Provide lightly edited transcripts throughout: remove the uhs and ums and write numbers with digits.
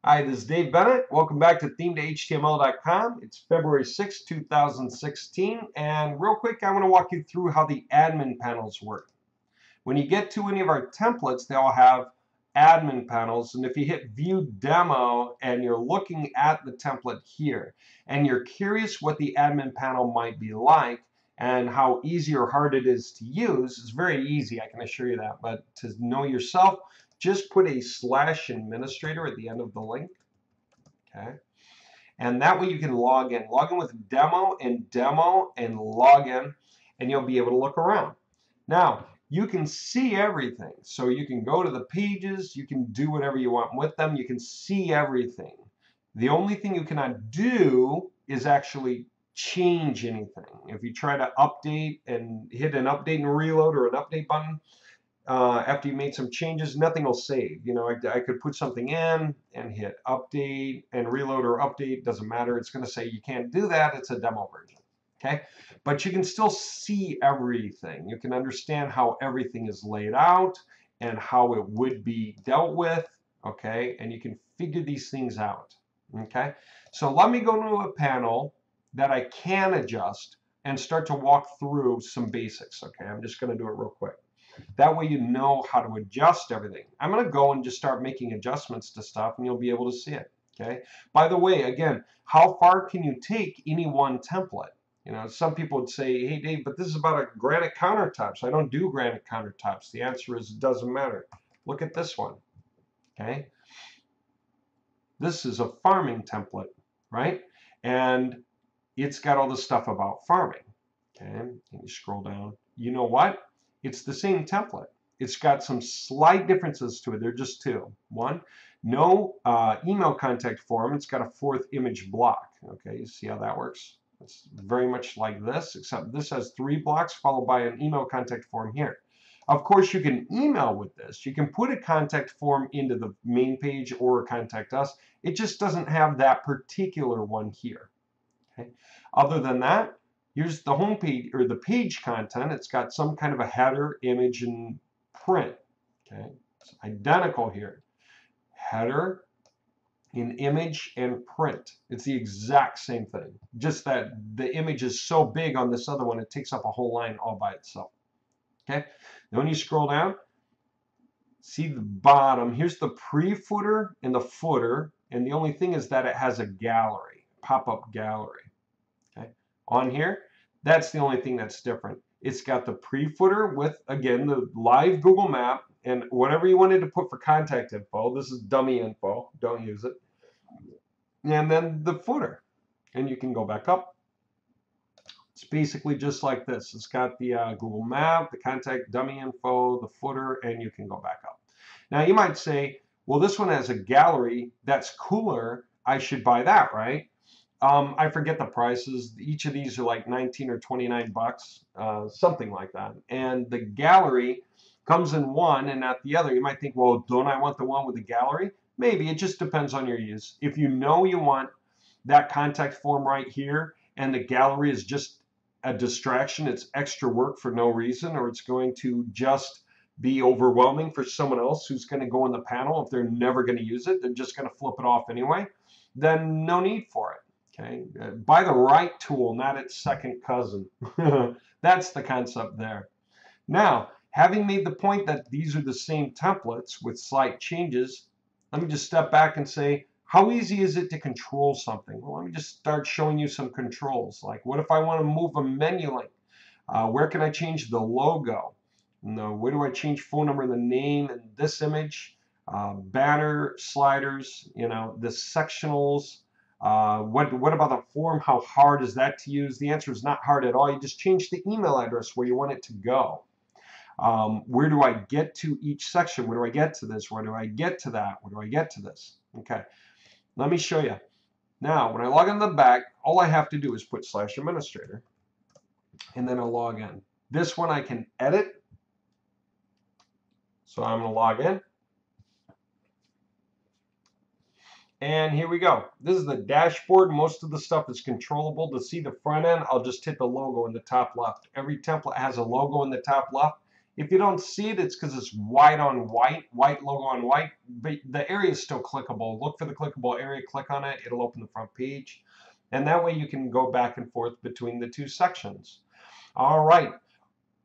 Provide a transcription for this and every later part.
Hi, this is Dave Bennett. Welcome back to T2HA.com. It's February 6, 2016, and real quick, I want to walk you through how the admin panels work. When you get to any of our templates, they all have admin panels, and if you hit View Demo and you're looking at the template here, and you're curious what the admin panel might be like and how easy or hard it is to use, it's very easy, I can assure you that, but to know yourself, just put a /administrator at the end of the link. Okay, and that way you can log in. Log in with demo and log in, and you'll be able to look around. Now, you can see everything. So you can go to the pages, you can do whatever you want with them, you can see everything. The only thing you cannot do is actually change anything. If you try to update and hit an update and reload or an update button, after you made some changes, nothing will save. You know, I could put something in and hit update and reload or update, doesn't matter. It's going to say you can't do that. It's a demo version. Okay, but you can still see everything. You can understand how everything is laid out and how it would be dealt with. Okay, and you can figure these things out. Okay, so let me go to a panel that I can adjust and start to walk through some basics. Okay, I'm just going to do it real quick. That way you know how to adjust everything. I'm going to go and just start making adjustments to stuff, and you'll be able to see it. Okay. By the way, again, how far can you take any one template? You know, some people would say, hey, Dave, but this is about a granite countertop, so I don't do granite countertops. The answer is it doesn't matter. Look at this one. Okay. This is a farming template, right? And it's got all the stuff about farming. Okay. And you scroll down. You know what? It's the same template. It's got some slight differences to it. They're just two. One, no email contact form. It's got a fourth image block. Okay, you see how that works? It's very much like this, except this has 3 blocks followed by an email contact form here. Of course, you can email with this. You can put a contact form into the main page or contact us. It just doesn't have that particular one here. Okay. Other than that, here's the home page or the page content. It's got some kind of a header, image, and print. Okay, it's identical here. Header, in image, and print. It's the exact same thing. Just that the image is so big on this other one, it takes up a whole line all by itself. Okay. Then when you scroll down, see the bottom. Here's the pre-footer and the footer, and the only thing is that it has a gallery, pop-up gallery. Okay. On here, that's the only thing that's different. It's got the pre-footer with, again, the live Google map and whatever you wanted to put for contact info. This is dummy info. Don't use it. And then the footer. And you can go back up. It's basically just like this. It's got the Google map, the contact dummy info, the footer, and you can go back up. Now you might say, well, this one has a gallery. That's cooler. I should buy that, right? I forget the prices. Each of these are like 19 or 29 bucks, something like that. And the gallery comes in one and not the other. You might think, well, don't I want the one with the gallery? Maybe. It just depends on your use. If you know you want that contact form right here and the gallery is just a distraction, it's extra work for no reason, or it's going to just be overwhelming for someone else who's going to go in the panel. If they're never going to use it, they're just going to flip it off anyway, then no need for it. Okay, buy the right tool, not its second cousin. That's the concept there. Now, having made the point that these are the same templates with slight changes, let me just step back and say, how easy is it to control something? Well, let me just start showing you some controls. Like, what if I want to move a menu link? Where can I change the logo? Where do I change phone number and the name in this image? Banner, sliders, you know, the sectionals. What about the form? How hard is that to use? The answer is not hard at all. You just change the email address where you want it to go. Where do I get to each section? Where do I get to this? Where do I get to that? Where do I get to this? Okay, let me show you. Now, when I log in the back, all I have to do is put /administrator, and then I'll log in. This one I can edit. So I'm going to log in. And here we go. This is the dashboard. Most of the stuff is controllable. To see the front end, I'll just hit the logo in the top left. Every template has a logo in the top left. If you don't see it, it's because it's white on white, white logo on white, but the area is still clickable. Look for the clickable area, click on it, it'll open the front page. And that way you can go back and forth between the two sections. All right,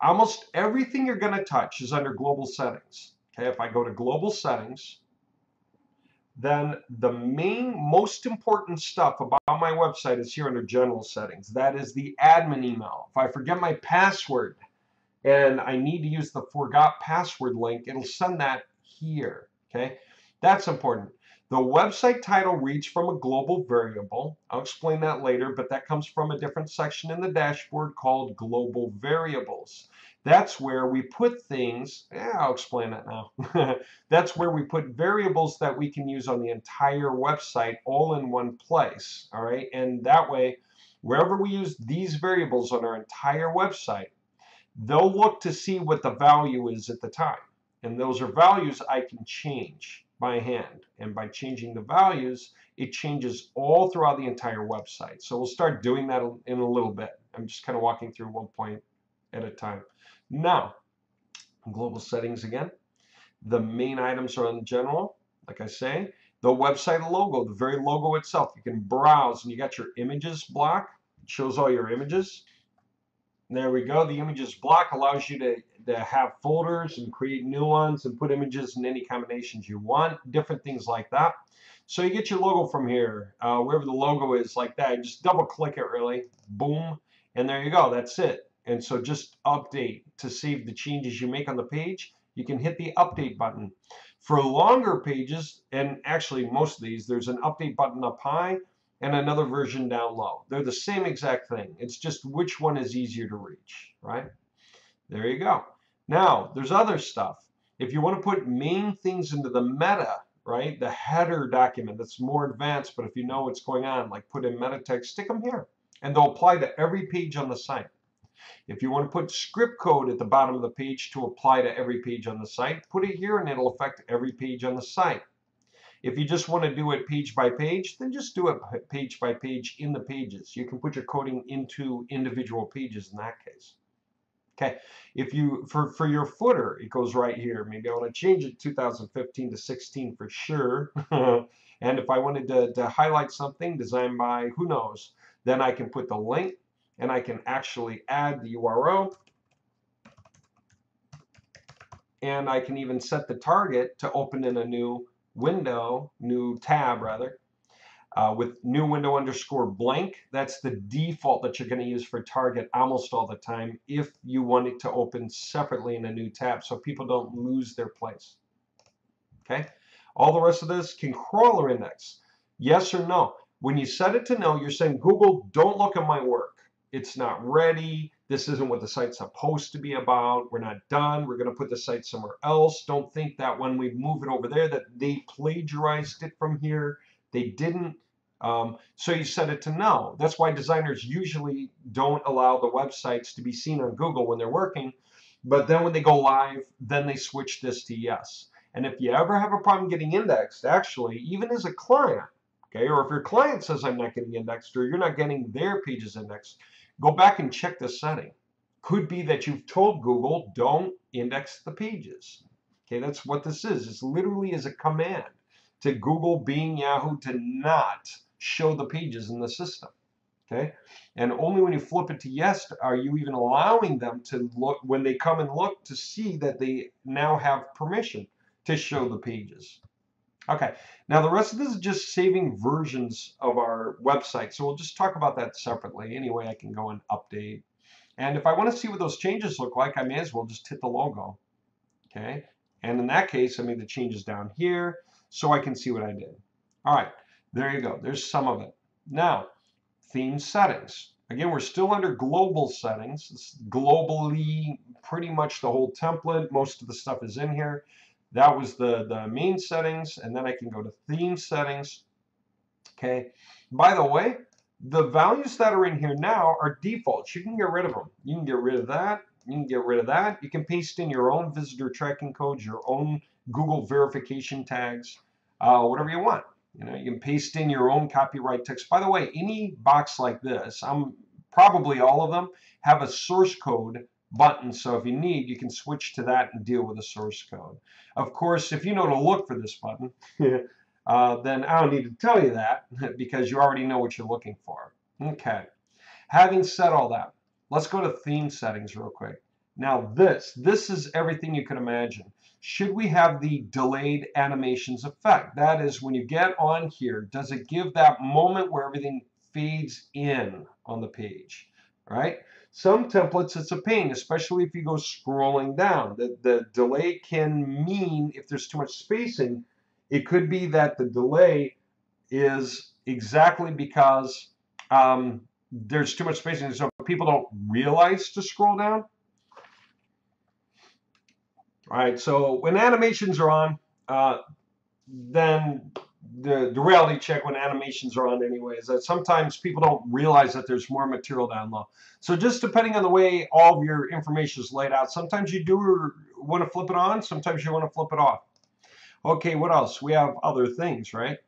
almost everything you're going to touch is under global settings. Okay, if I go to global settings, then the most important stuff about my website is here under general settings. That is the admin email. If I forget my password and I need to use the forgot password link, it'll send that here. Okay, that's important. The website title reads from a global variable. I'll explain that later, but that comes from a different section in the dashboard called global variables. That's where we put things, I'll explain that now. That's where we put variables that we can use on the entire website all in one place, all right? And that way, wherever we use these variables on our entire website, they'll look to see what the value is at the time. And those are values I can change by hand. And by changing the values, it changes all throughout the entire website. So we'll start doing that in a little bit. I'm just kind of walking through one point at a time. Now, global settings again. The main items are in general, like I say. The website logo, the very logo itself, you can browse and you got your images block. It shows all your images. There we go. The images block allows you to have folders and create new ones and put images in any combinations you want, different things like that. So you get your logo from here, wherever the logo is like that. Just double click it really, boom, and there you go. That's it. And so just update to save the changes you make on the page. You can hit the update button. For longer pages, and actually most of these, there's an update button up high and another version down low. They're the same exact thing. It's just which one is easier to reach, right? There you go. Now, there's other stuff. If you want to put main things into the meta, right, the header document that's more advanced, but if you know what's going on, like put in meta text, stick them here, and they'll apply to every page on the site. If you want to put script code at the bottom of the page to apply to every page on the site, put it here and it'll affect every page on the site. If you just want to do it page by page, then just do it page by page in the pages. You can put your coding into individual pages in that case. Okay, if you, for your footer, it goes right here. Maybe I want to change it 2015 to 16 for sure. And if I wanted to highlight something designed by who knows, then I can put the link and I can actually add the URL. And I can even set the target to open in a new window, new tab rather, with new window underscore blank. That's the default that you're going to use for target almost all the time if you want it to open separately in a new tab so people don't lose their place. Okay, all the rest of this can crawler index. Yes or no? When you set it to no, you're saying, Google, don't look at my work. It's not ready. This isn't what the site's supposed to be about. We're not done. We're going to put the site somewhere else. Don't think that when we move it over there that they plagiarized it from here. They didn't. So you set it to no. That's why designers usually don't allow the websites to be seen on Google when they're working. But then when they go live, then they switch this to yes. And if you ever have a problem getting indexed, actually, even as a client, okay, or if your client says I'm not getting indexed or you're not getting their pages indexed, go back and check the setting. Could be that you've told Google, don't index the pages. Okay, that's what this is. It's literally is a command to Google, Bing, Yahoo to not show the pages in the system. Okay, and only when you flip it to yes are you even allowing them to look, when they come and look, to see that they now have permission to show the pages. Okay, now the rest of this is just saving versions of our website. So we'll just talk about that separately. Anyway, I can go and update. And if I want to see what those changes look like, I may as well just hit the logo. Okay, and in that case, I made the changes down here so I can see what I did. All right, there you go. There's some of it. Now, theme settings. Again, we're still under global settings. It's globally, pretty much the whole template. Most of the stuff is in here. That was the main settings, and then I can go to theme settings. Okay. By the way, the values that are in here now are defaults. You can get rid of them. You can get rid of that. You can get rid of that. You can paste in your own visitor tracking codes, your own Google verification tags, whatever you want. You know, you can paste in your own copyright text. By the way, any box like this, probably all of them have a source code button. So if you need, you can switch to that and deal with the source code. Of course, if you know to look for this button, then I don't need to tell you that because you already know what you're looking for. Okay. Having said all that, let's go to theme settings real quick. Now this is everything you can imagine. Should we have the delayed animations effect? That is, when you get on here, does it give that moment where everything fades in on the page, right? Some templates, it's a pain, especially if you go scrolling down. The delay can mean, if there's too much spacing, it could be that the delay is exactly because there's too much spacing, so people don't realize to scroll down. All right, so when animations are on, then the reality check when animations are on anyway is that sometimes people don't realize that there's more material down low. So just depending on the way all of your information is laid out, sometimes you do want to flip it on, sometimes you want to flip it off. Okay, what else? We have other things, right?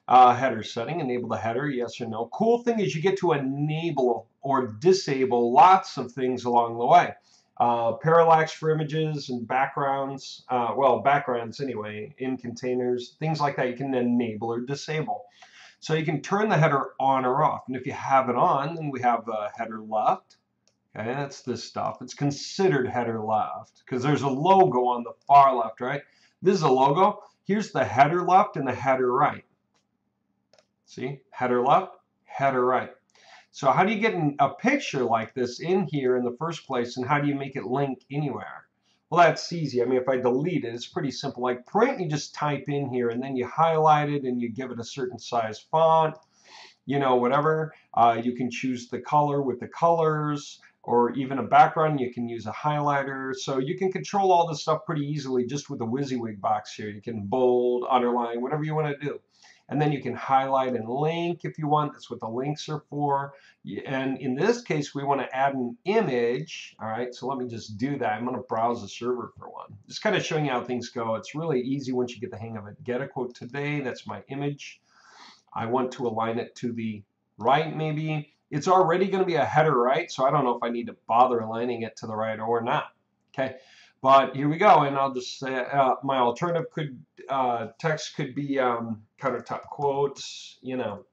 Header setting, enable the header, yes or no. Cool thing is you get to enable or disable lots of things along the way. Parallax for images and backgrounds, well, backgrounds anyway, in containers, things like that you can enable or disable. So you can turn the header on or off. And if you have it on, then we have header left. Okay, that's this stuff. It's considered header left because there's a logo on the far left, right? This is a logo. Here's the header left and the header right. See, header left, header right. So how do you get a picture like this in here in the first place, and how do you make it link anywhere? Well, that's easy. I mean, if I delete it, it's pretty simple. Like print, you just type in here, and then you highlight it, and you give it a certain size font, you know, whatever. You can choose the color with the colors, or even a background. You can use a highlighter. So you can control all this stuff pretty easily just with the WYSIWYG box here. You can bold, underline, whatever you want to do. And then you can highlight and link if you want. That's what the links are for. And in this case, we want to add an image. All right, so let me just do that. I'm going to browse the server for one. Just kind of showing you how things go. It's really easy once you get the hang of it. Get a quote today. That's my image. I want to align it to the right maybe. It's already going to be a header right, so I don't know if I need to bother aligning it to the right or not. Okay. But here we go, and I'll just say my alternative could text could be countertop quotes, you know,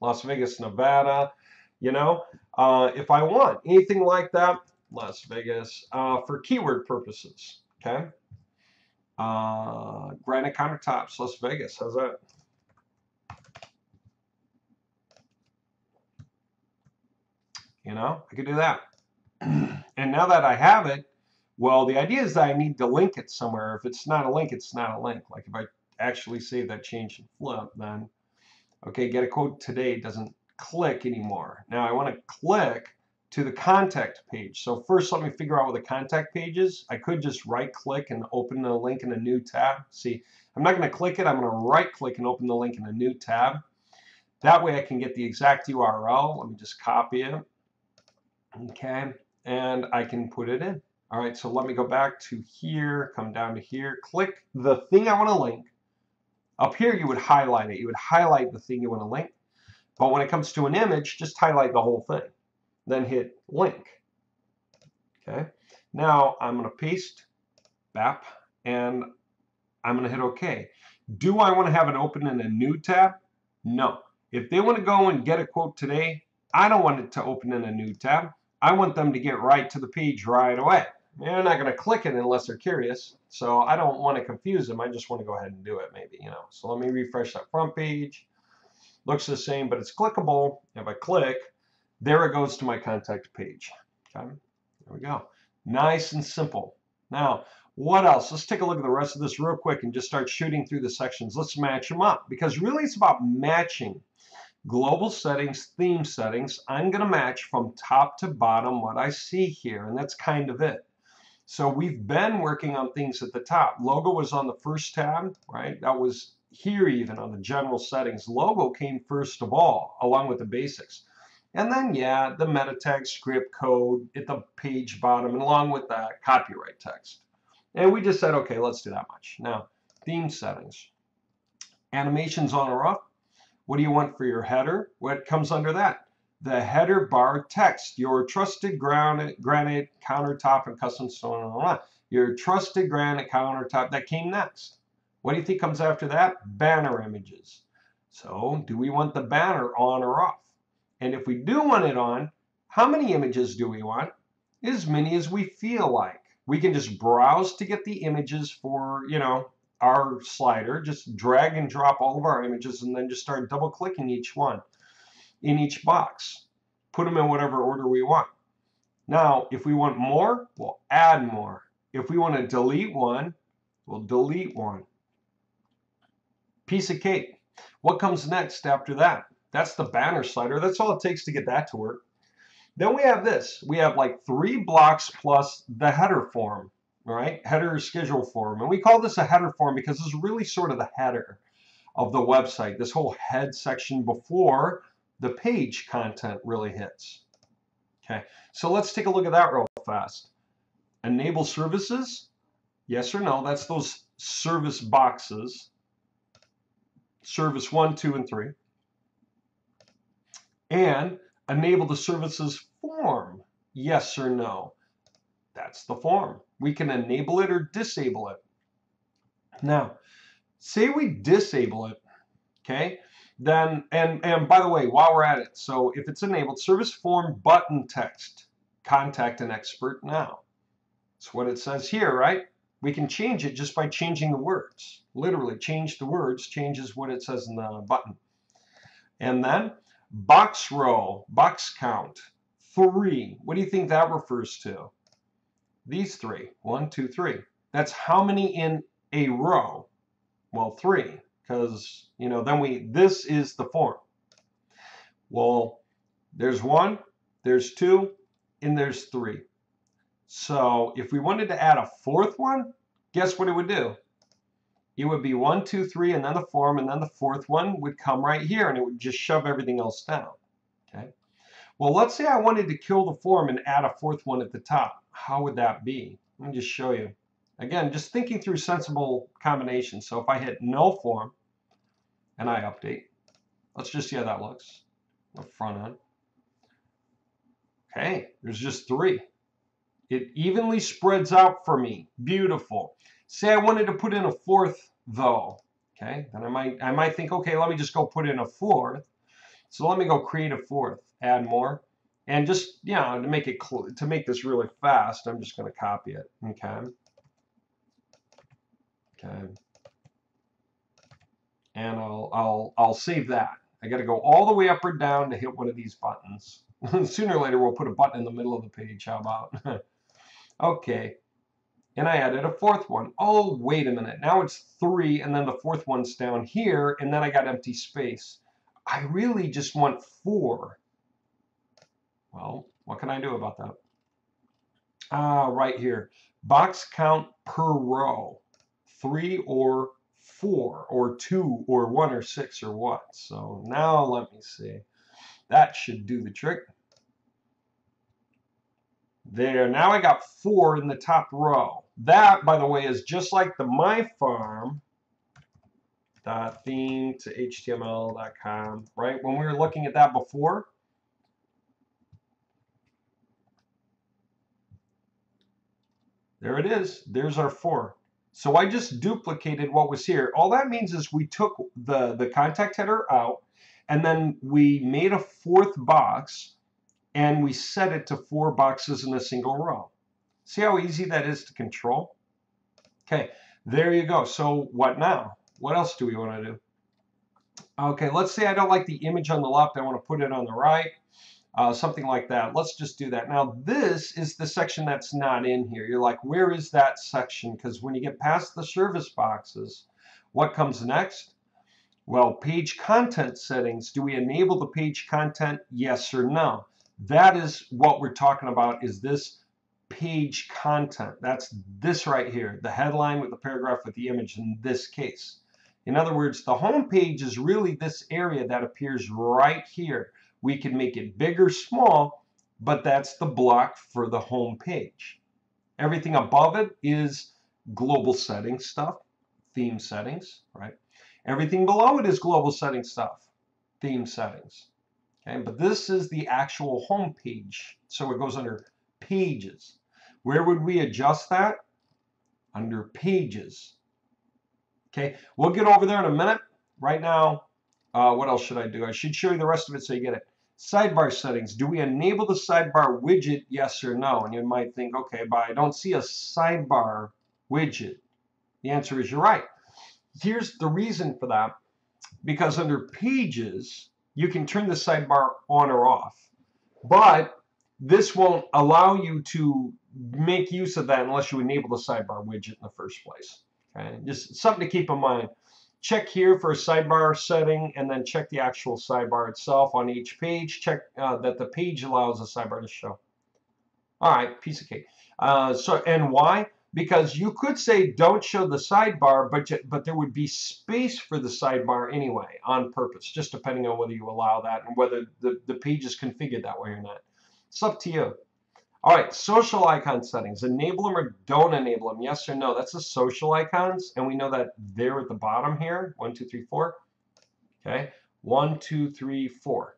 Las Vegas, Nevada, you know, if I want anything like that, Las Vegas for keyword purposes. Okay, granite countertops, Las Vegas. How's that? You know, I could do that. And now that I have it, well, the idea is that I need to link it somewhere. If it's not a link, it's not a link. Like if I actually save that change and flip, then, okay, get a quote today doesn't click anymore. Now I want to click to the contact page. So first let me figure out what the contact page is. I could just right click and open the link in a new tab. See, I'm not going to click it. I'm going to right click and open the link in a new tab. That way I can get the exact URL. Let me just copy it. Okay, and I can put it in. All right, so let me go back to here, come down to here, click the thing I want to link. Up here, you would highlight it. You would highlight the thing you want to link. But when it comes to an image, just highlight the whole thing. Then hit link. Okay, now I'm going to paste BAP, and I'm going to hit OK. Do I want to have it open in a new tab? No. If they want to go and get a quote today, I don't want it to open in a new tab. I want them to get right to the page right away. They're not going to click it unless they're curious. So I don't want to confuse them. I just want to go ahead and do it maybe, you know. So let me refresh that front page. Looks the same, but it's clickable. If I click, there it goes to my contact page. Okay, there we go. Nice and simple. Now, what else? Let's take a look at the rest of this real quick and just start shooting through the sections. Let's match them up because really it's about matching. Global settings, theme settings, I'm going to match from top to bottom what I see here, and that's kind of it. So we've been working on things at the top. Logo was on the first tab, right? That was here even on the general settings. Logo came first of all, along with the basics. And then, yeah, the meta tag script code at the page bottom, and along with that, copyright text. And we just said, okay, let's do that much. Now, theme settings. Animations on or off. What do you want for your header? What comes under that? the header bar text, your trusted granite countertop and custom stone. Your trusted granite countertop, that came next. What do you think comes after that? Banner images. So do we want the banner on or off? And if we do want it on, how many images do we want? As many as we feel like. We can just browse to get the images for, our slider, just drag and drop all of our images and then just start double clicking each one in each box. Put them in whatever order we want. Now, if we want more, we'll add more. If we want to delete one, we'll delete one. Piece of cake. What comes next after that? That's the banner slider. That's all it takes to get that to work. Then we have this. We have like 3 blocks plus the header form, right? Header schedule form. And we call this a header form because this is really sort of the header of the website. This whole head section before the page content really hits. Okay, so let's take a look at that real fast. Enable services, yes or no? That's those service boxes. Service 1, 2, and 3. And enable the services form, yes or no? That's the form. We can enable it or disable it. Now, say we disable it, okay? Then, and by the way, while we're at it, so if it's enabled, service form button text, contact an expert now. That's what it says here, right? We can change it just by changing the words. Literally, change the words changes what it says in the button. And then box row, box count, 3. What do you think that refers to? These 3. 1, 2, 3. That's how many in a row? Well, 3, because then this is the form. Well, there's 1, there's 2, and there's 3. So if we wanted to add a 4th one, guess what it would do? It would be 1, 2, 3, and then the form, and then the 4th one would come right here, and it would just shove everything else down. Okay. Well, let's say I wanted to kill the form and add a 4th one at the top. How would that be? Let me just show you. Again, just thinking through sensible combinations. So if I hit no form and I update, let's just see how that looks. The front end. Okay, there's just 3. It evenly spreads out for me. Beautiful. Say I wanted to put in a 4th though. Okay, then I might think, okay, let me just go put in a 4th. So let me go create a 4th, add more, and just to make it to make this really fast, I'm just going to copy it. Okay. Okay. And I'll save that. I got to go all the way up or down to hit one of these buttons. Sooner or later we'll put a button in the middle of the page. How about? Okay. And I added a 4th one. Oh, wait a minute. Now it's 3, and then the 4th one's down here, and then I got empty space. I really just want 4. Well, what can I do about that? Right here. Box count per row. 3 or 4 or 2 or 1 or 6 or what? So now let me see. That should do the trick. There, now I got 4 in the top row. That, by the way, is just like the myfarm.theme2html.com, right? When we were looking at that before, there it is. There's our 4. So I just duplicated what was here. All that means is we took the contact header out, and then we made a 4th box, and we set it to 4 boxes in a single row. See how easy that is to control? Okay, there you go. So what now? What else do we want to do? Okay, let's say I don't like the image on the left. I want to put it on the right. Something like that. Let's just do that. Now, this is the section that's not in here. You're like, where is that section? Because when you get past the service boxes, what comes next? Well, page content settings. Do we enable the page content? Yes or no? That is what we're talking about, is this page content. That's this right here, the headline with the paragraph with the image in this case. In other words, the home page is really this area that appears right here. We can make it big or small, but that's the block for the home page. Everything above it is global settings stuff, theme settings, right? Everything below it is global settings stuff, theme settings. Okay, but this is the actual home page. So it goes under pages. Where would we adjust that? Under pages. Okay, we'll get over there in a minute. Right now, what else should I do? I should show you the rest of it so you get it. Sidebar settings. Do we enable the sidebar widget, yes or no? And you might think, okay, but I don't see a sidebar widget. The answer is you're right. Here's the reason for that. Because under pages, you can turn the sidebar on or off. But this won't allow you to make use of that unless you enable the sidebar widget in the first place. Okay, just something to keep in mind. Check here for a sidebar setting, and then check the actual sidebar itself on each page. Check that the page allows the sidebar to show. All right, piece of cake. And why? Because you could say don't show the sidebar, but there would be space for the sidebar anyway on purpose, just depending on whether you allow that and whether the page is configured that way or not. It's up to you. All right, social icon settings. Enable them or don't enable them, yes or no. That's the social icons, and we know that they're at the bottom here. 1, 2, 3, 4. Okay, 1, 2, 3, 4.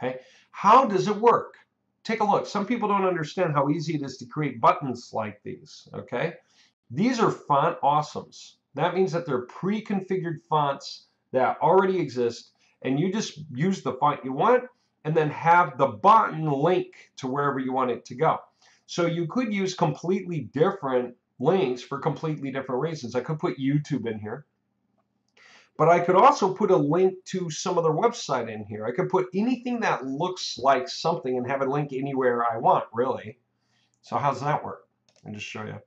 Okay, how does it work? Take a look. Some people don't understand how easy it is to create buttons like these. Okay, these are font awesomes. That means that they're pre-configured fonts that already exist, and you just use the font you want and then have the button link to wherever you want it to go. So you could use completely different links for completely different reasons. I could put YouTube in here, but I could also put a link to some other website in here. I could put anything that looks like something and have it link anywhere I want, really. So how's that work? I'll just show you.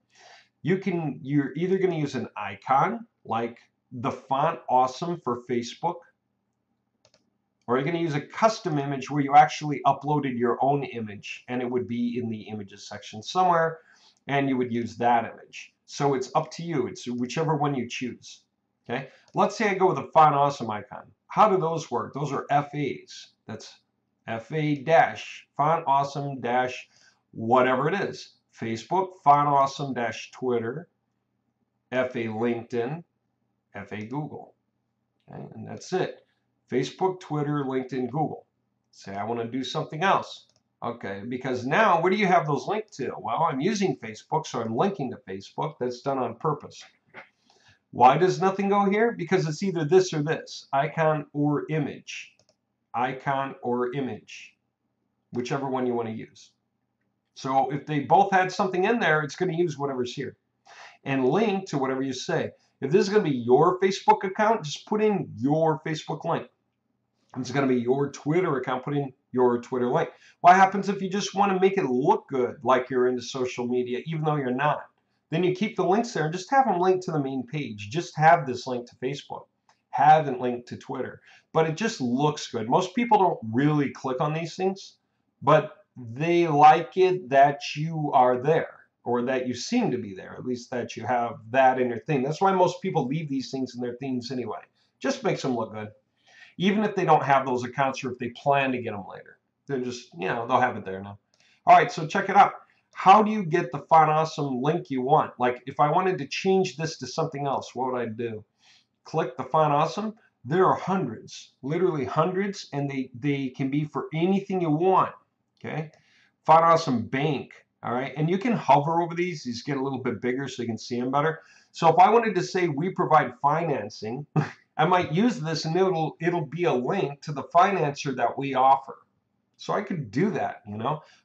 You're either going to use an icon like the font awesome for Facebook, or you're going to use a custom image where you actually uploaded your own image and it would be in the images section somewhere and you would use that image. So it's up to you. It's whichever one you choose. Okay. Let's say I go with a font awesome icon. How do those work? Those are FAs. That's FA dash font awesome dash whatever it is. Facebook, font awesome dash Twitter, FA LinkedIn, FA Google. Okay, and that's it. Facebook, Twitter, LinkedIn, Google. Say I want to do something else. Okay, because now where do you have those linked to? Well, I'm using Facebook, so I'm linking to Facebook. That's done on purpose. Why does nothing go here? Because it's either this or this, icon or image. Icon or image, whichever one you want to use. So if they both had something in there, it's going to use whatever's here and link to whatever you say. If this is going to be your Facebook account, just put in your Facebook link. If it's going to be your Twitter account, put in your Twitter link. What happens if you just want to make it look good, like you're into social media, even though you're not? Then you keep the links there and just have them linked to the main page. Just have this link to Facebook. Have it linked to Twitter. But it just looks good. Most people don't really click on these things, but they like it that you are there, or that you seem to be there, at least that you have that in your theme. That's why most people leave these things in their themes anyway. Just makes them look good. Even if they don't have those accounts or if they plan to get them later. They're just, they'll have it there now. All right, so check it out. How do you get the font awesome link you want? Like if I wanted to change this to something else, what would I do? Click the font awesome. There are hundreds, literally hundreds, and they can be for anything you want. Okay, font awesome bank. All right, and you can hover over these get a little bit bigger so you can see them better. So if I wanted to say we provide financing, I might use this and it'll be a link to the financer that we offer. So I could do that,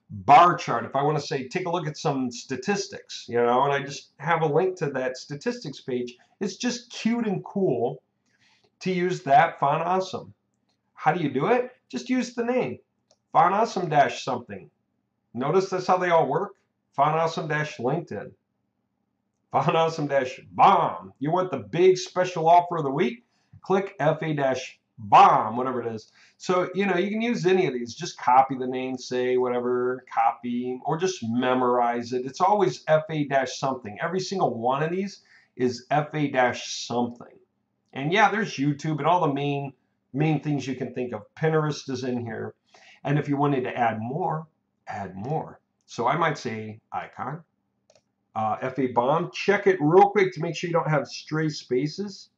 bar chart. If I want to say, take a look at some statistics, and I just have a link to that statistics page. It's just cute and cool to use that font awesome. How do you do it? Just use the name, font awesome dash something. Notice that's how they all work. Font awesome dash LinkedIn. Font awesome dash bomb. You want the big special offer of the week? Click FA dash bomb, whatever it is. So, you can use any of these. Just copy the name, say whatever, copy, or just memorize it. It's always FA dash something. Every single one of these is FA dash something. And yeah, there's YouTube and all the main things you can think of. Pinterest is in here. And if you wanted to add more, add more. So I might say icon, FA bomb. Check it real quick to make sure you don't have stray spaces.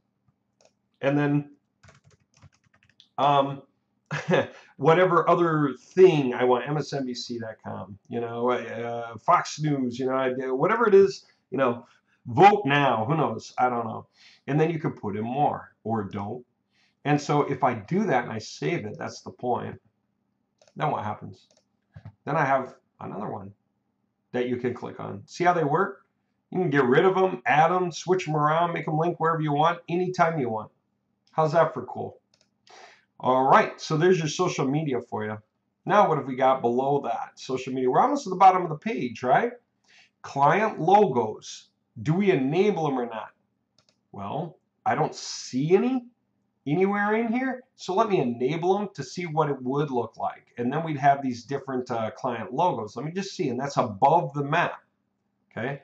And then whatever other thing I want, MSNBC.com, Fox News, whatever it is, vote now, who knows, I don't know. And then you can put in more or don't. And so if I do that and I save it, that's the point. Then what happens? Then I have another one that you can click on. See how they work? You can get rid of them, add them, switch them around, make them link wherever you want, anytime you want. How's that for cool? All right, so there's your social media for you. Now what have we got below that? Social media. We're almost at the bottom of the page, right? Client logos. Do we enable them or not? Well, I don't see any anywhere in here. So let me enable them to see what it would look like. And then we'd have these different client logos. Let me just see, and that's above the map. Okay,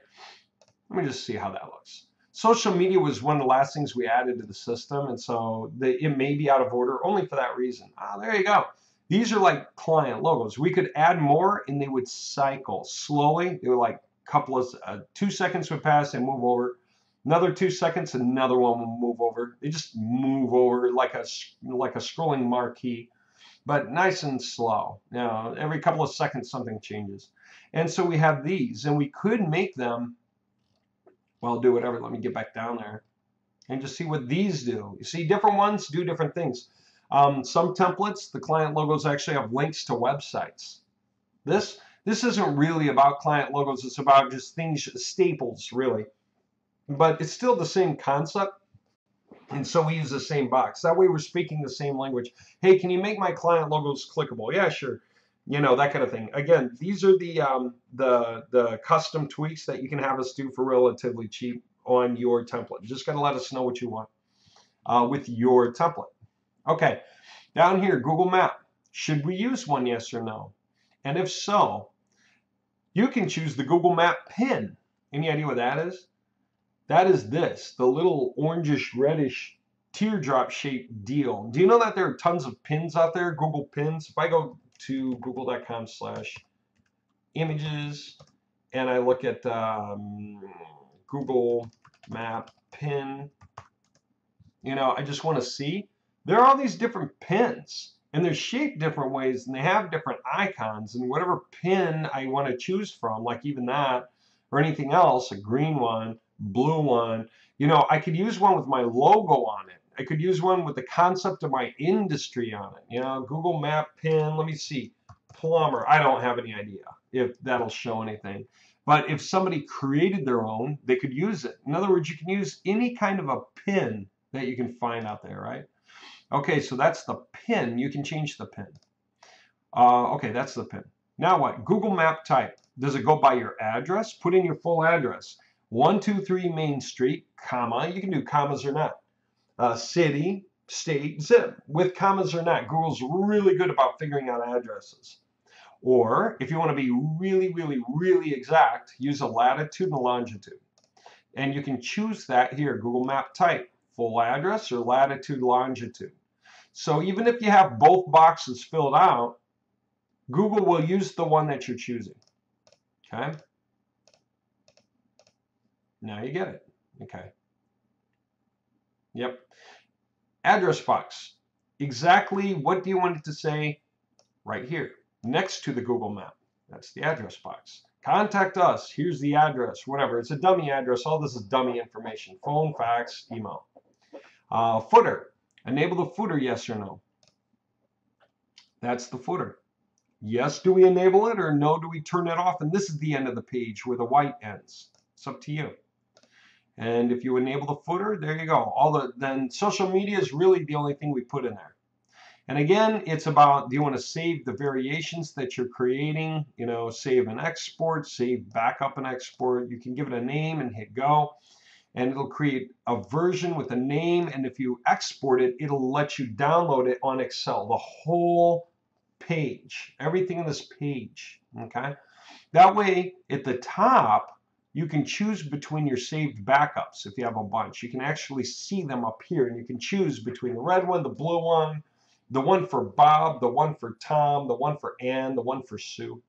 let me just see how that looks. Social media was one of the last things we added to the system, and so it may be out of order only for that reason. There you go. These are like client logos. We could add more, and they would cycle slowly. They were like a couple of 2 seconds would pass and move over. Another 2 seconds, another one will move over. They just move over like a scrolling marquee, but nice and slow. Every couple of seconds something changes. And so we have these, and we could make them, well, do whatever. Let me get back down there and just see what these do. You see, different ones do different things. Some templates, the client logos actually have links to websites. This isn't really about client logos. It's about just things, staples, really. But it's still the same concept, and so we use the same box. That way we're speaking the same language. Hey, can you make my client logos clickable? Yeah, sure. That kind of thing. Again, these are the custom tweaks that you can have us do for relatively cheap on your template. You just got to let us know what you want with your template. Okay, down here, Google Map. Should we use one, yes or no? And if so, you can choose the Google Map pin. Any idea what that is? That is this, the little orangish, reddish, teardrop shaped deal. Do you know that there are tons of pins out there, Google pins? If I go to google.com/images and I look at Google Map pin, I just want to see. There are all these different pins, and they're shaped different ways, and they have different icons, and whatever pin I want to choose from, like even that, or anything else, a green one, blue one, I could use one with my logo on it. I could use one with the concept of my industry on it. Google Map pin, let me see, plumber. I don't have any idea if that'll show anything. But if somebody created their own, they could use it. In other words, you can use any kind of a pin that you can find out there, right? Okay, so that's the pin. You can change the pin. Okay, that's the pin. Now what? Google Map type. Does it go by your address? Put in your full address. 123 Main Street, comma. You can do commas or not. City, state, zip, with commas or not. Google's really good about figuring out addresses. Or if you want to be really, really, really exact, use a latitude and a longitude. And you can choose that here, Google Map type, full address or latitude, longitude. So even if you have both boxes filled out, Google will use the one that you're choosing. Okay? Now you get it. Okay. Yep. Address box. Exactly what do you want it to say? Right here, next to the Google Map. That's the address box. Contact us. Here's the address, whatever. It's a dummy address. All this is dummy information. Phone, fax, email. Footer. Enable the footer, yes or no? That's the footer. Yes, do we enable it, or no, do we turn it off? And this is the end of the page where the white ends. It's up to you. And if you enable the footer, there you go. Then social media is really the only thing we put in there. And again, it's about, do you want to save the variations that you're creating? Save and export, save backup and export. You can give it a name and hit go. And it'll create a version with a name. And if you export it, it'll let you download it on Excel, the whole page, everything in this page. Okay. That way, at the top, you can choose between your saved backups. If you have a bunch, you can actually see them up here, and you can choose between the red one, the blue one, the one for Bob, the one for Tom, the one for Ann, the one for Sue.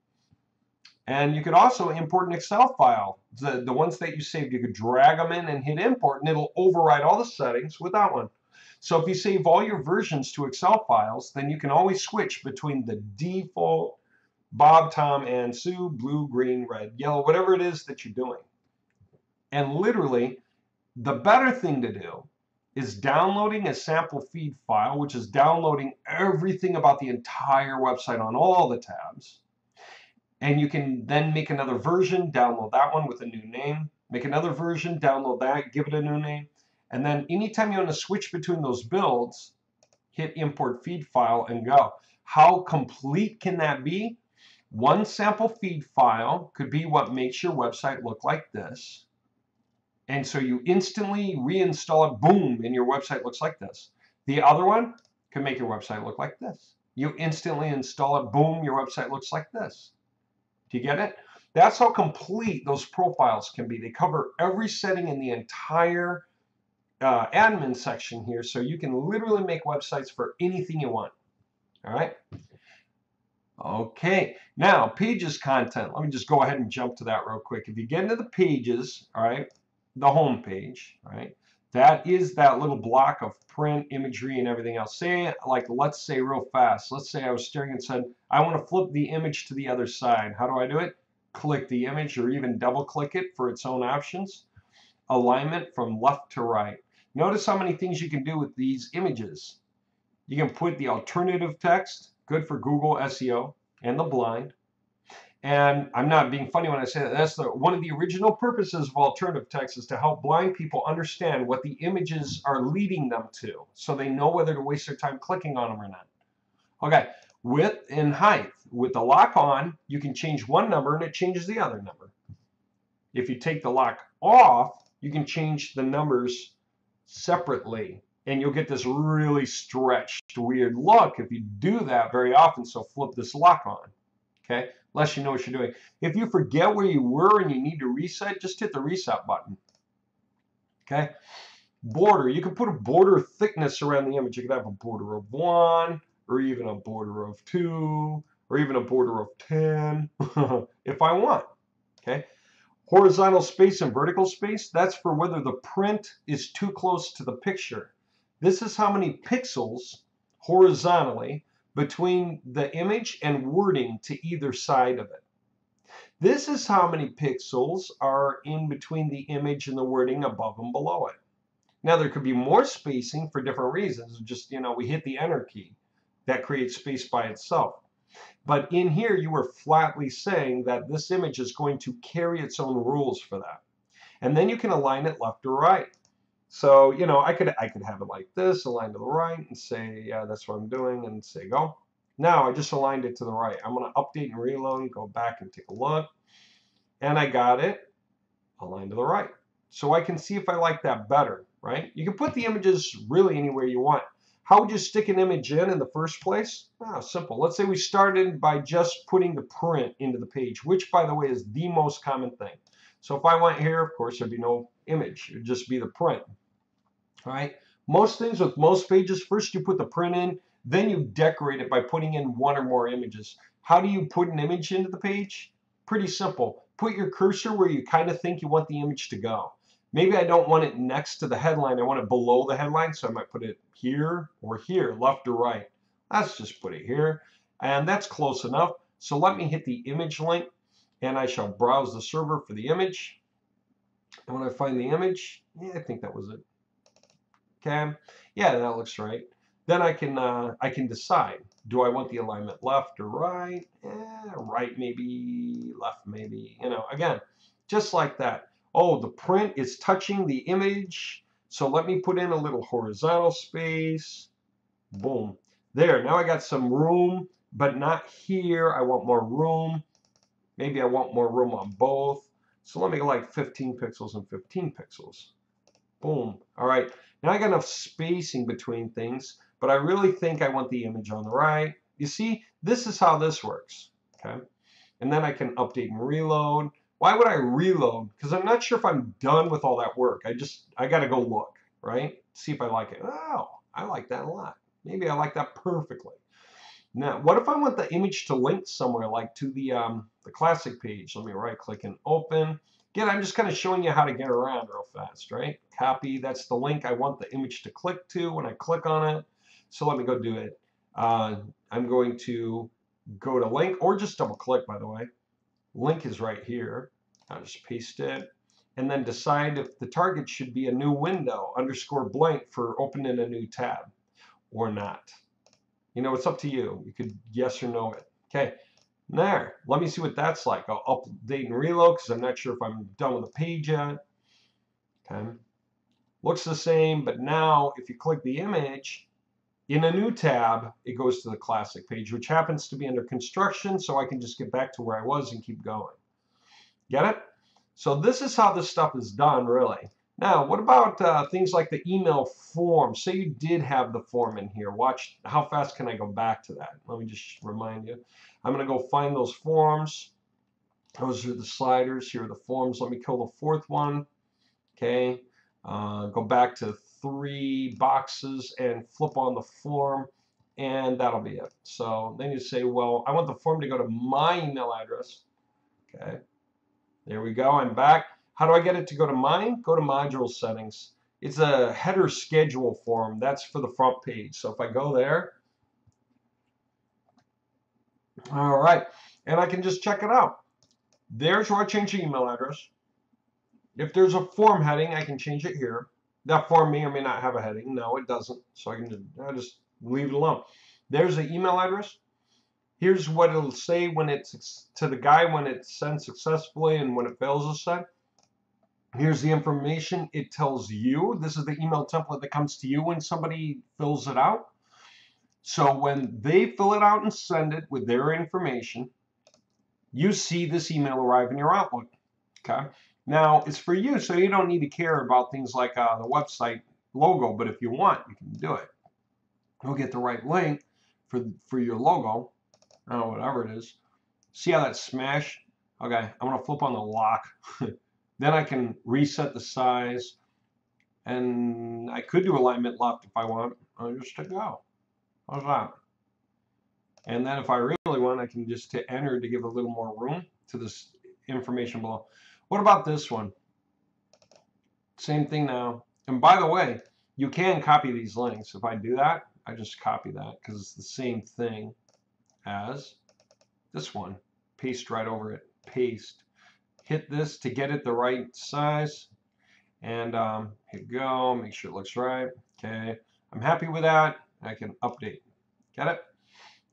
And you could also import an Excel file. The ones that you saved, you could drag them in and hit import, and it'll override all the settings with that one. So if you save all your versions to Excel files, then you can always switch between the default Bob, Tom, and Sue, blue, green, red, yellow, whatever it is that you're doing. And literally, the better thing to do is downloading a sample feed file, which is downloading everything about the entire website on all the tabs. And you can then make another version, download that one with a new name, make another version, download that, give it a new name. And then anytime you want to switch between those builds, hit import feed file and go. How complete can that be? One sample feed file could be what makes your website look like this. And so you instantly reinstall it, boom, and your website looks like this. The other one can make your website look like this. You instantly install it, boom, your website looks like this. Do you get it? That's how complete those profiles can be. They cover every setting in the entire admin section here, so you can literally make websites for anything you want. All right? Okay, now pages content. Let me just go ahead and jump to that real quick. If you get into the pages, all right, the home page, right? That is that little block of print, imagery, and everything else. Say, like, let's say real fast. Let's say I was staring and said, I want to flip the image to the other side. How do I do it? Click the image or even double click it for its own options. Alignment from left to right. Notice how many things you can do with these images. You can put the alternative text, good for Google SEO, and the blind. And I'm not being funny when I say that. That's one of the original purposes of alternative text is to help blind people understand what the images are leading them to, so they know whether to waste their time clicking on them or not. Okay, width and height. With the lock on, you can change one number and it changes the other number. If you take the lock off, you can change the numbers separately, and you'll get this really stretched, weird look if you do that very often. So flip this lock on. Okay, unless you know what you're doing. If you forget where you were and you need to reset, just hit the reset button. Okay, border. You can put a border thickness around the image. You could have a border of 1, or even a border of 2, or even a border of 10, if I want. Okay, horizontal space and vertical space. That's for whether the print is too close to the picture. This is how many pixels horizontally between the image and wording to either side of it. This is how many pixels are in between the image and the wording above and below it. Now there could be more spacing for different reasons. Just, we hit the enter key. That creates space by itself. But in here you are flatly saying that this image is going to carry its own rules for that. And then you can align it left or right. So, I could have it like this, align to the right, and say, yeah, that's what I'm doing, and say go. Now I just aligned it to the right. I'm going to update and reload, go back and take a look. And I got it aligned to the right. So I can see if I like that better, right? You can put the images really anywhere you want. How would you stick an image in the first place? Simple. Let's say we started by just putting the print into the page, which, by the way, is the most common thing. So if I went here, of course, there'd be no image. It would just be the print. All right. Most things with most pages, first you put the print in, then you decorate it by putting in one or more images. How do you put an image into the page? Pretty simple. Put your cursor where you kind of think you want the image to go. Maybe I don't want it next to the headline. I want it below the headline, so I might put it here or here, left or right. Let's just put it here, and that's close enough. So let me hit the image link, and I shall browse the server for the image. And when I find the image, yeah, I think that was it. Okay, yeah, that looks right. Then I can decide, do I want the alignment left or right? Right maybe, left maybe, again, just like that. Oh, the print is touching the image, so let me put in a little horizontal space. Boom. There, now I got some room, but not here. I want more room. Maybe I want more room on both. So let me go like 15 pixels and 15 pixels. Boom. All right. Now I got enough spacing between things, but I really think I want the image on the right. You see, this is how this works. Okay. And then I can update and reload. Why would I reload? Because I'm not sure if I'm done with all that work. I got to go look, right? See if I like it. Oh, I like that a lot. Maybe I like that perfectly. Now, what if I want the image to link somewhere, like to the classic page? Let me right click and open. Again, I'm just kind of showing you how to get around real fast, right? Copy, that's the link I want the image to click to when I click on it. So let me go do it. I'm going to go to link, or just double click, by the way. Link is right here. I'll just paste it. And then decide if the target should be a new window, _blank for opening a new tab or not. You know, it's up to you. You could yes or no it. Okay. There, let me see what that's like. I'll update and reload because I'm not sure if I'm done with the page yet. Okay. Looks the same, but now if you click the image, in a new tab, it goes to the classic page, which happens to be under construction, so I can just get back to where I was and keep going. Get it? So this is how this stuff is done, really. Now, what about things like the email form? Say you did have the form in here. Watch, how fast can I go back to that? Let me just remind you. I'm going to go find those forms. Those are the sliders. Here are the forms. Let me kill the fourth one. Okay. Go back to 3 boxes and flip on the form, and that'll be it. So then you say, well, I want the form to go to my email address. Okay. There we go. I'm back. How do I get it to go to mine? Go to module settings. It's a header schedule form. That's for the front page. So if I go there, all right, and I can just check it out. There's where I change the email address. If there's a form heading, I can change it here. That form may or may not have a heading. No, it doesn't. So I'll just leave it alone. There's the email address. Here's what it'll say when it's to the guy when it's sent successfully and when it fails to send. Here's the information it tells you. This is the email template that comes to you when somebody fills it out. So when they fill it out and send it with their information, you see this email arrive in your Outlook. Okay. Now it's for you, so you don't need to care about things like the website logo. But if you want, you can do it. You'll get the right link for your logo, whatever it is. See how that's smashed? Okay, I'm gonna flip on the lock. Then I can reset the size, and I could do alignment left if I want. I'll just hit go. How's that? And then if I really want, I can just hit enter to give a little more room to this information below. What about this one? Same thing now. And by the way, you can copy these links. If I do that, I just copy that because it's the same thing as this one. Paste right over it. Paste. Hit this to get it the right size. And hit go. Make sure it looks right. Okay. I'm happy with that. I can update. Get it?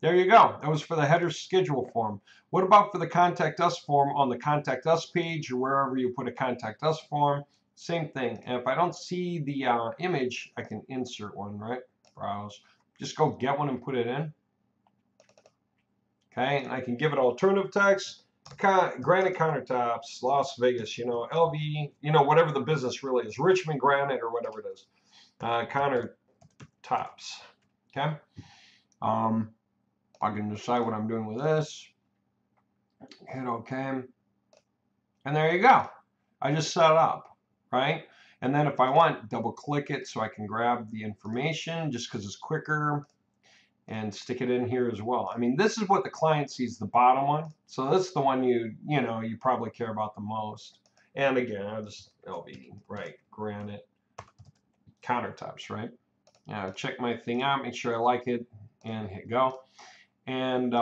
There you go. That was for the header schedule form. What about for the contact us form on the contact us page or wherever you put a contact us form? Same thing. And if I don't see the image, I can insert one, right? Browse. Just go get one and put it in. Okay, and I can give it alternative text. Granite countertops, Las Vegas, LV, whatever the business really is, Richmond Granite or whatever it is. Countertops. Okay. I can decide what I'm doing with this. Hit OK. And there you go. I just set it up, right? And then if I want, double click it so I can grab the information just because it's quicker and stick it in here as well. I mean, this is what the client sees, the bottom one. So this is the one you probably care about the most. And again, I'll just LV, right, granite countertops, right? Check my thing out, make sure I like it, and hit go. And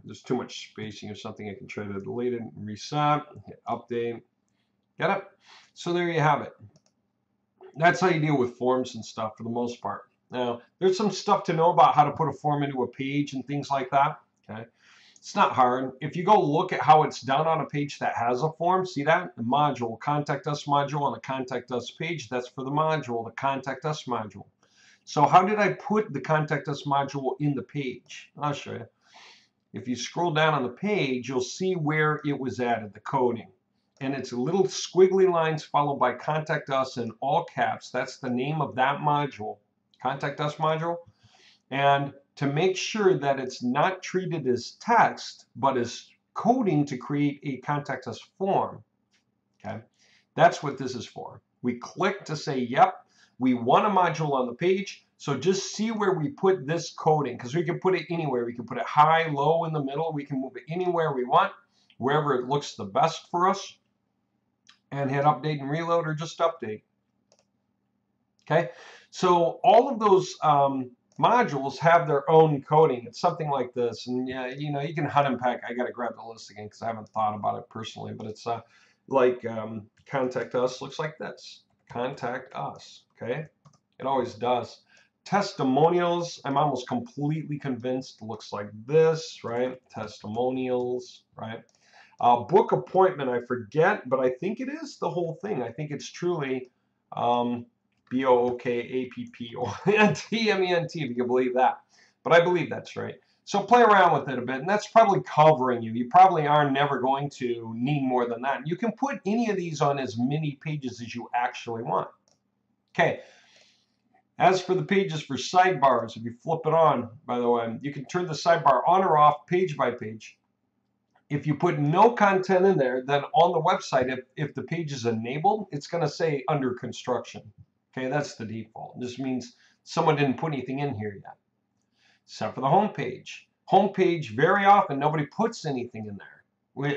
there's too much spacing or something. I can try to delete it and reset, hit update. Get it? So there you have it. That's how you deal with forms and stuff for the most part. Now, there's some stuff to know about how to put a form into a page and things like that. Okay, it's not hard. If you go look at how it's done on a page that has a form, see that? The module, Contact Us module on the Contact Us page, that's for the module, the Contact Us module. So how did I put the Contact Us module in the page? I'll show you. If you scroll down on the page, you'll see where it was added, the coding. And it's little squiggly lines followed by Contact Us in all caps. That's the name of that module, Contact Us module. And to make sure that it's not treated as text, but as coding to create a Contact Us form, okay? That's what this is for. We click to say, yep, we want a module on the page. So just see where we put this coding, because we can put it anywhere. We can put it high, low, in the middle. We can move it anywhere we want, wherever it looks the best for us. and hit update and reload, or just update. Okay, so all of those modules have their own coding. It's something like this, and yeah, you know, you can HUD and pack. I got to grab the list again because I haven't thought about it personally, but it's like contact us looks like this. Contact us. Okay, it always does. Testimonials, I'm almost completely convinced looks like this, right? Testimonials, right? Book appointment, I forget, but I think it is the whole thing. I think it's truly BOOKAPPOINTMENT, if you can believe that. But I believe that's right. So play around with it a bit, and that's probably covering you. You probably are never going to need more than that. You can put any of these on as many pages as you actually want. Okay. As for the pages for sidebars, if you flip it on, by the way, you can turn the sidebar on or off page by page. If you put no content in there, then on the website, if the page is enabled, it's going to say under construction. Okay, that's the default. This means someone didn't put anything in here yet. Except for the home page. Home page, very often, nobody puts anything in there.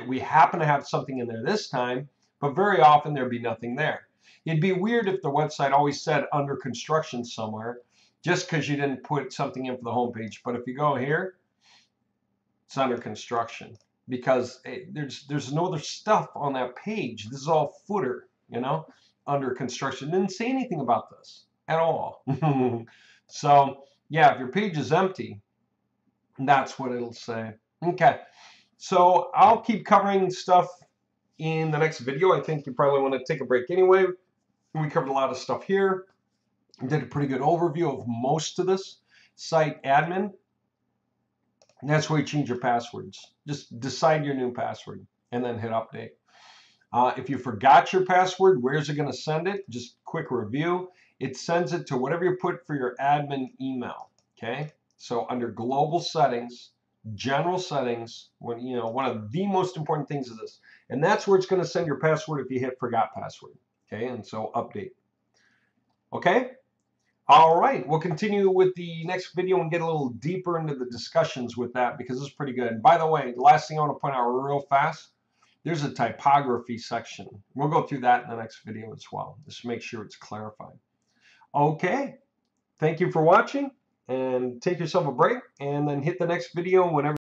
We happen to have something in there this time, but very often there'd be nothing there. It'd be weird if the website always said under construction somewhere, just because you didn't put something in for the home page. But if you go here, it's under construction, because there's no other stuff on that page. This is all footer, you know, under construction. Didn't say anything about this at all. So yeah, if your page is empty, that's what it'll say. Okay, so I'll keep covering stuff in the next video. I think you probably want to take a break anyway. We covered a lot of stuff here. Did a pretty good overview of most of this. Site admin. And that's where you change your passwords. Just decide your new password and then hit update. If you forgot your password, where's it going to send it? Just quick review. It sends it to whatever you put for your admin email. Okay. So under global settings, general settings, when you know, one of the most important things is this, and that's where it's going to send your password if you hit forgot password. Okay. And so update. Okay. All right, we'll continue with the next video and get a little deeper into the discussions with that, because it's pretty good. And by the way, the last thing I want to point out real fast, there's a typography section. We'll go through that in the next video as well, just to make sure it's clarified. Okay, thank you for watching, and take yourself a break, and then hit the next video whenever